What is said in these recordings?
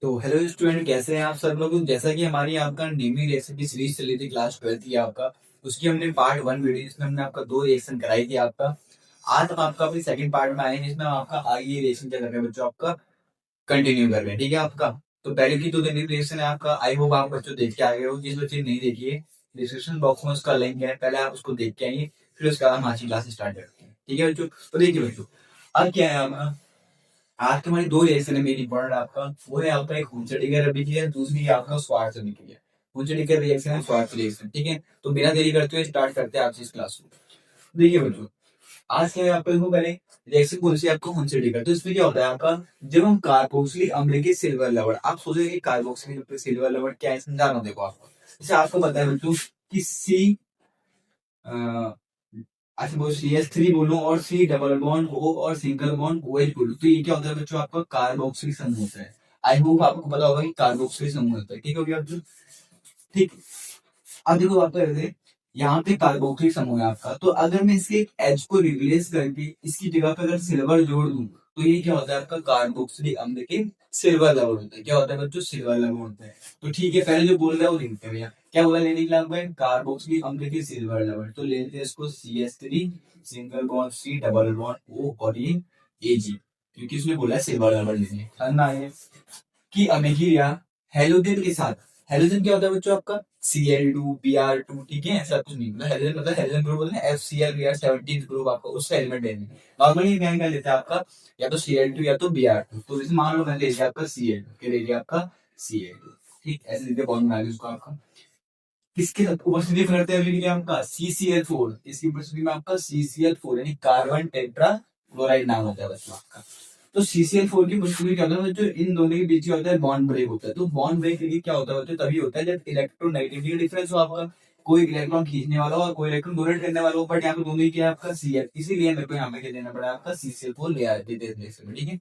तो hello student, कैसे हैं आप सब लोग। जैसा कि हमारी आपका नीमी रिएक्शन की सीरीज चली थी क्लास 12 की आपका, उसकी हमने पार्ट 1 वीडियो जिसमें हमने आपका 2 रिएक्शन कराई थी आपका। आज हम आपका अपनी सेकंड पार्ट में आए हैं जिसमें हम आपका आगे रिएक्शन क्या कर रहे हैं बच्चों, आपका कंटिन्यू कर रहे हैं। ठीक है आपका। तो पहले की 2 दिन रिएक्शन है आपका, आई होप आप बच्चों देख के आ गए हो। जिस बच्चे ने नहीं देखी है, डिस्क्रिप्शन बॉक्स में उसका लिंक है, पहले आप उसको देख के आइए, फिर उसके बाद हम आज की क्लास स्टार्ट करते हैं। ठीक है बच्चों। तो देखिए बच्चों, अब क्या है आपका, आज के हमारी 2 रिएक्शन है मेरी इंपॉर्टेंट आपका। वो है आपका एक हुंचड़ी का रबी की है, दूसरी है आपका स्वार्थ रबी की है। हुंचड़ी का रिएक्शन है, स्वार्थ रिएक्शन। ठीक है, तो बिना देरी करते हुए स्टार्ट करते हैं आज की इस क्लास को। देखिए बच्चों, आज क्या है आपका, देखो पहले रिएक्शन कौन सी आपको हुंचड़ी का। तो इसमें क्या होता है आपका, जब हम कार्बोक्सिलिक अम्ल के सिल्वर लवण, आप सोचोगे कि कार्बोक्सिलिक सिल्वर लवण क्या है, समझाना देखो आपको। जैसे आपको पता है बच्चों कि सी अच्छा वो CH3 बोलूं और C डबल बॉन्ड O और सिंगल बॉन्ड OH बोलूं, तो ये क्या होता है बच्चों, आपका कार्बोक्सिलिक समूह होता है। आई होप आपको पता होगा कि कार्बोक्सिलिक समूह होता है। ठीक हो गया बच्चों। ठीक। अब देखो आपका यहाँ पे कार्बोक्सिलिक समूह है आपका, तो अगर मैं इसके एक H को रिप्लेस करके इसकी जगह पे अगर सिल्वर जोड़ दूं, तो ये क्या होता है आपका कार्बोक्सिलिक अम्ल के सिल्वर लवण होता है। क्या होता है बच्चों, सिल्वर लवण होता है। तो ठीक है, पहले जो बोल रहा है वो लिखते हैं भैया। क्या बोला लेने के लिए आपको, कार्बोक्सिलिक अम्ल के सिल्वर लवण, तो लेते हैं इसको CH3 single bond C double bond O और ये Ag, क्योंकि उसने बोला है सिल्वर लवण लेने। ना ये की अमेरिया हेलोजन के साथ, हेलोजन क्या होता है बच्चों आपका Cl2 Br2। ठीक है, ऐसा कुछ नहीं मतलब हेलोजन मतलब हेलोजन ग्रुप बोलते हैं, FCl Br17 ग्रुप आपका उसका एलिमेंट है। नॉर्मली क्या क्या लेता है आपका, या तो Cl2 या तो Br2। तो जैसे मान लो मैंने ले लिया आपका Cl2, क्या ले लिया आपका Cl2। ठीक, ऐसे लेके बॉन्ड बना लिया उसको आपका। किसके उपस्थिति में करते हैं आपका CCl4, इसकी उपस्थिति में आपका CCl4 यानी कार्बन टेट्रा क्लोराइड नाम होता है बच्चों आपका। तो CCl4 की उपस्थिति क्या होता है, जो इन दोनों के बीच होता है बॉन्ड ब्रेक होता है। तो बॉन्ड ब्रेक के लिए क्या होता है बच्चों, तभी होता है जब इलेक्ट्रोनेगेटिविटी का डिफरेंस हो आपका, कोई इलेक्ट्रॉन खींचने वाला हो और कोई इलेक्ट्रॉन डोनेट करने वाला हो, बट यहाँ पे दोनों ही क्या है आपका Cl, इसीलिए मेरे को यहाँ पे क्या देना पड़ा आपका CCl4 ले आते थे। ठीक है,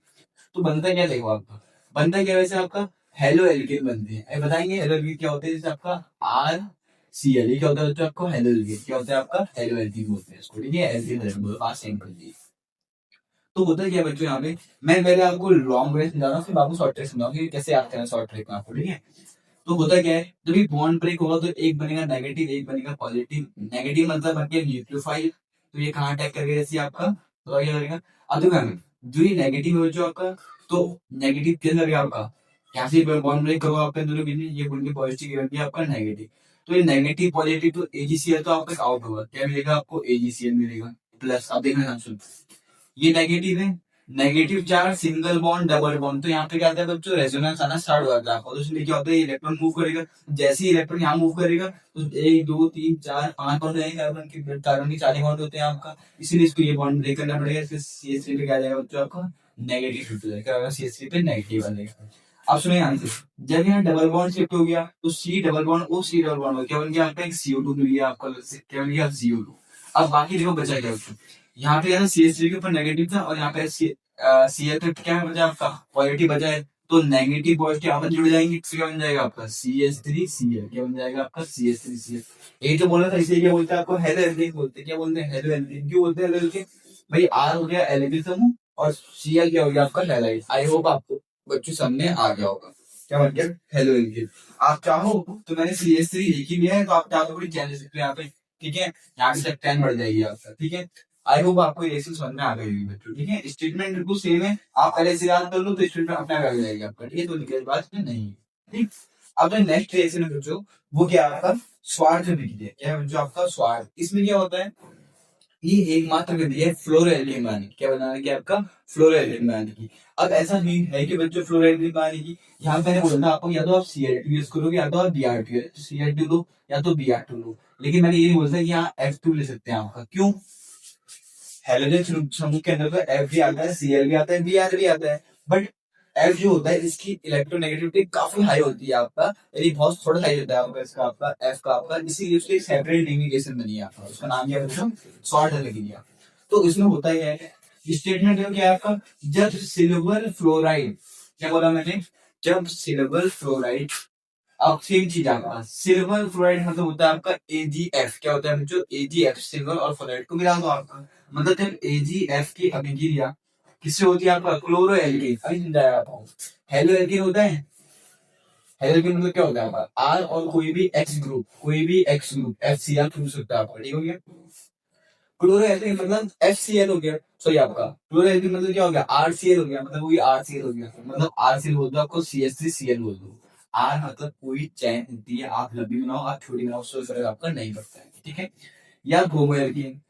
तो बनता क्या देखो आपका, बनता क्या वैसे आपका हेलो एल्केन बनते हैं। बताएंगे हेलो एल्केन क्या होते हैं, जैसे आपका RCl, ये क्या होता है बच्चों आपको हेलो एल्केन, क्या होता है आपका हेलो एल्केन बोलते हैं इसको। ठीक है, एल्केन बात सेम कर दी। तो होता है क्या बच्चों, यहाँ पे मैं पहले आपको लॉन्ग वे समझा रहा हूँ, फिर आपको शॉर्ट ट्रिक समझाऊंगा कि कैसे आते हैं शॉर्ट ट्रिक में आपको। ठीक है, तो होता क्या है, जब ये बॉन्ड ब्रेक होगा तो एक बनेगा नेगेटिव, एक बनेगा पॉजिटिव। नेगेटिव मतलब बन गया न्यूक्लियोफाइल, तो ये कहाँ अटैक करके जैसे आपका, तो क्या करेगा। अब देखो हमें जो ये नेगेटिव है जो आपका, तो नेगेटिव क्या करेगा आपका, यहाँ से बॉन्ड ब्रेक करोगे आपके दोनों बीच में, ये बन के पॉजिटिव बन गया आपका नेगेटिव। तो ये नेगेटिव पॉजिटिव तो AgCl तो आपका आउट होगा, क्या मिलेगा आपको AgCl मिलेगा प्लस। अब देखना सुन, ये नेगेटिव है, negative charge single bond double bond, तो यहाँ पे क्या आता है बच्चों, रेजोनेंस आना स्टार्ट हो जाता है आपको। तो इसलिए क्या होता है, इलेक्ट्रॉन मूव करेगा, जैसे ही इलेक्ट्रॉन यहाँ मूव करेगा तो 1 2 3 4 5 बॉन्ड रहेंगे कार्बन की 4 बॉन्ड होते हैं आपका, इसीलिए इसको ये बॉन्ड ब्रेक करना पड़ेगा। फिर CH3 पे क्या आ जाएगा बच्चों आपका नेगेटिव शिफ्ट हो जाएगा, CH3 पे नेगेटिव आ जाएगा। अब सुनिए यहाँ से, जब यहाँ डबल बॉन्ड शिफ्ट हो गया तो C double bond O C double bond क्या बन गया आपका, एक CO2 मिल गया आपका, क्या बन गया CO2। अब बाकी देखो बचा क्या बच्चों, यहाँ पे CH3 के ऊपर नेगेटिव था और यहाँ पे Cl पे क्या है बचा आपका पॉजिटिव बचा है, तो नेगेटिव पॉजिटिव आपस जुड़ जाएंगे, तो क्या बन जाएगा आपका CH3Cl, क्या बन जाएगा आपका CH3Cl। यही तो बोला था, इसलिए क्या बोलते हैं आपको हेलो एल्केन बोलते हैं। क्या बोलते हैं, हेलो एल्केन। क्यों बोलते हैं हेलो एल्केन, भाई R हो गया एल्किल समूह और Cl क्या हो गया आपका हैलाइड। आई होप आपको बच्चों सामने आ गया होगा, क्या बन गया हेलो एल्केन। आप चाहो तो मैंने CH3 लिख ही लिया है, तो आप चाहो तो बड़ी चेंज सकते हो यहाँ पे। ठीक है, यहाँ से 10 बढ़ जाएगी आपका। ठीक है, आई होप आपको ये समझ में आ गई होगी बच्चों। ठीक है, स्टेटमेंट बिल्कुल सेम है, आप पहले से याद कर लो तो स्टेटमेंट अपने आप आ जाएगी आपका। ठीक है, तो लिखने की बात नहीं। ठीक, अब जो नेक्स्ट रिएक्शन है बच्चों, वो क्या है आपका स्वार्थ विक्रिया। क्या है बच्चों आपका स्वार्थ, इसमें क्या होता है, ये एकमात्र विधि है फ्लोरोएल्केन बनाने की। क्या बनाने की आपका, फ्लोरोएल्केन बनाने की। अब ऐसा नहीं है कि बच्चों फ्लोरोएल्केन बनाने की, यहाँ पे मैंने बोला था आपको या तो आप Cl2 यूज करोगे या तो आप Br2, Cl2 लो या तो Br2 लो, लेकिन मैंने ये नहीं बोला था कि यहाँ F2 ले सकते हैं आपका। क्यों, हेलोजन समूह के अंदर तो F भी आता है, Cl भी आता है, Br भी आता है, बट F जो होता है इसकी इलेक्ट्रोनेगेटिविटी काफी हाई होती है आपका, यानी बहुत थोड़ा हाई होता है आपका इसका आपका F का आपका, इसीलिए उसकी एक सेपरेट लिमिटेशन बनी है आपका, उसका नाम क्या है शॉर्ट लगी दिया। तो इसमें होता ही है, स्टेटमेंट क्या है आपका, जब सिल्वर फ्लोराइड, क्या बोला मैंने, जब सिल्वर फ्लोराइड, अब सेम चीज आपका सिल्वर फ्लोराइड मतलब होता है आपका AgF। क्या होता है जो AgF सिल्वर और फ्लोराइड को मिला दो आपका, मतलब जब AgF की अभिक्रिया किससे होती है आपका क्लोरो एल्केन। अभी समझाया आपको, हेलो एल्केन होता है हेलोजन मतलब क्या होता है आपका, आर और कोई भी एक्स ग्रुप, FCl हो सकता है आपका, ठीक हो गया। क्लोरोएल्कीन मतलब FCl हो गया, सॉरी आपका क्लोरोएल्कीन मतलब क्या हो गया, RCl हो गया, मतलब वही RCl हो गया, मतलब RCl बोल दो आपको, CH3Cl बोल दो। आर मतलब कोई चैन होती है, आप लंबी बनाओ आप छोटी बनाओ, उससे फर्क आपका नहीं पड़ता है, ठीक है। या ब्रोमोएल्कीन,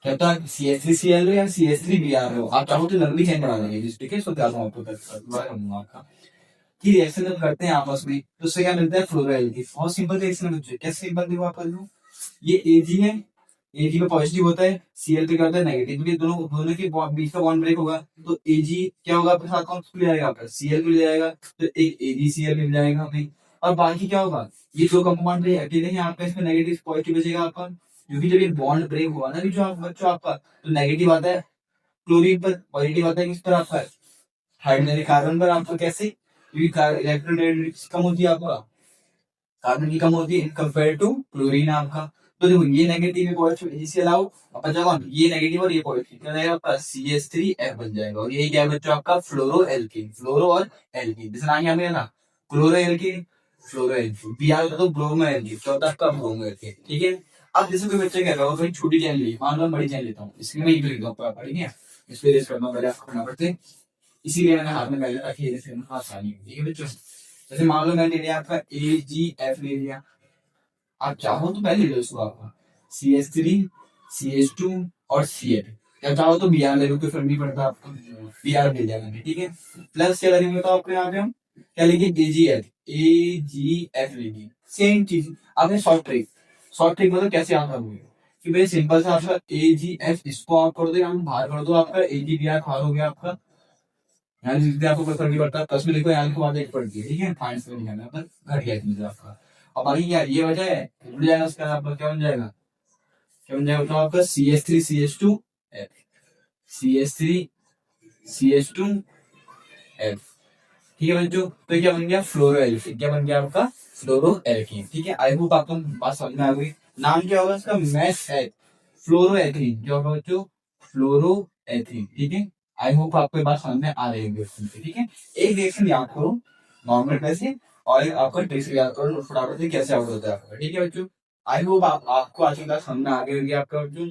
क्या तो आप CH3Cl हो या CH3Br हो, आप चाहो तो लंबी चैन बना देंगे, ठीक है। इसको क्या आपको आपका कि रिएक्शन जब करते हैं आपस में तो उससे क्या मिलता है, फ्लोरोएल्कीन। बहुत सिंपल रिएक्शन है बच्चों, कैसे सिंपल देखो आप कर लो, ये एजी है, एजी में पॉजिटिव होता है, सीएल पे क्या होता है नेगेटिव, ये दोनों दोनों के बीच का बॉन्ड ब्रेक होगा, तो एजी क्या होगा आपके साथ, कौन मिल जाएगा आपका, सीएल मिल जाएगा, तो एक एजीसीएल मिल जाएगा हमें। और बाकी क्या होगा, ये दो कंपाउंड अकेले हैं आपका, इसमें नेगेटिव पॉजिटिव बचेगा आपका, क्योंकि जब ये बॉन्ड ब्रेक हुआ ना जो आप बच्चों आपका, तो नेगेटिव आता है क्लोरीन पर, पॉजिटिव आता है किस पर आपका, हाइड्रोजन कार्बन पर आपका, कैसे, क्योंकि इलेक्ट्रोनेगेटिविटी कम होती है आपका, कार्बन की कम होती है इन कंपेयर टू क्लोरीन आपका। तो देखो ये नेगेटिव है पॉजिटिव, इसे अलाउ बचा कौन, ये नेगेटिव और ये पॉजिटिव, क्या जाएगा आपका CH3F बन जाएगा, और यही क्या है बच्चों आपका फ्लोरो एल्कीन, फ्लोरो और एल्कीन, जैसे नाम हमें ना क्लोरो एल्कीन, फ्लोरो एल्कीन, Br तो ब्रोमो एल्कीन, चौथा आपका ब्रोमो एल्कीन, ठीक है। अब जैसे कोई बच्चा कह रहा हो भाई छोटी चैन ली, मान लो बड़ी चैन लेता हूँ, इसमें मैं लिख दूँ ठीक है, इस पे रेस करना पहले आपको करना पड़ते, इसीलिए मैंने हाथ में पहले रखी है, जैसे आसानी होगी, ठीक है बच्चों। जैसे मान लो मैंने लिया आपका AgF ले लिया, आप चाहो तो पहले ले लो इसको आपका CH3, CH2 और Cl, या चाहो तो Br ले लो, कोई फर्क नहीं पड़ता आपको, Br मिल जाएगा, ठीक है। प्लस क्या करेंगे तो आपको यहाँ पे हम क्या लेंगे, AgF लेंगे, सेम चीज। आपने शॉर्ट ट्रिक मतलब कैसे आप करोगे कि भाई सिंपल सा आपका AgF इसको आप कर दो, हम बाहर कर दो, आपका AgBr बाहर हो गया आपका, यहाँ जितने आपको कोई फर्क नहीं पड़ता, प्लस में लिखो यहाँ को आगे पड़ती है, ठीक है, माइनस में लिखा है पर घट गया चीज आपका। अब बाकी क्या ये वजह है, उड़ जाएगा उसका आपका, क्या बन जाएगा, क्या बन जाएगा, तो आपका CH3CH2F, CH3CH2F, ठीक है बच्चों। तो क्या बन गया, फ्लोरो एल्कीन, क्या बन गया आपका, फ्लोरो एल्कीन, ठीक है। आई होप आपको बात समझ में आ गई। नाम क्या होगा इसका, मैथ है फ्लोरो एल्कीन, क्या होगा बच्चों, फ्लोरो एल्कीन, ठीक है। आई होप आपको ये बात समझ में आ रही है, ठीक है। एक रिएक्शन याद करो नॉर्मल कैसे, और एक आपका ट्रिक्स याद करो फटाफट से कैसे आउट होता है आपका, ठीक है बच्चों। आई होप आपको आज की क्लास समझ में आ गई होगी आपका बच्चों।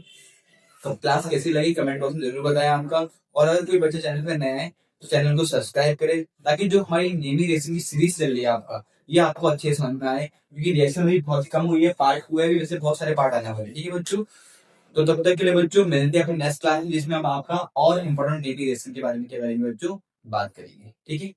तो क्लास कैसी लगी कमेंट बॉक्स में जरूर बताया आपका, और अगर कोई बच्चा चैनल पे नया है तो चैनल को सब्सक्राइब करे, ताकि जो हमारी नेमी रेसिंग की सीरीज चल रही है आपका, ये आपको अच्छे से समझ में आए, क्योंकि रिएक्शन भी बहुत कम हुई है, पार्ट हुआ है भी, वैसे बहुत सारे पार्ट आने वाले, ठीक है बच्चों। तो तब तक के लिए बच्चों मिलते हैं अपने नेक्स्ट क्लास में, जिसमें हम आपका और इम्पोर्टेंट डेली रेसिंग के बारे में बच्चों बात करेंगे, ठीक है।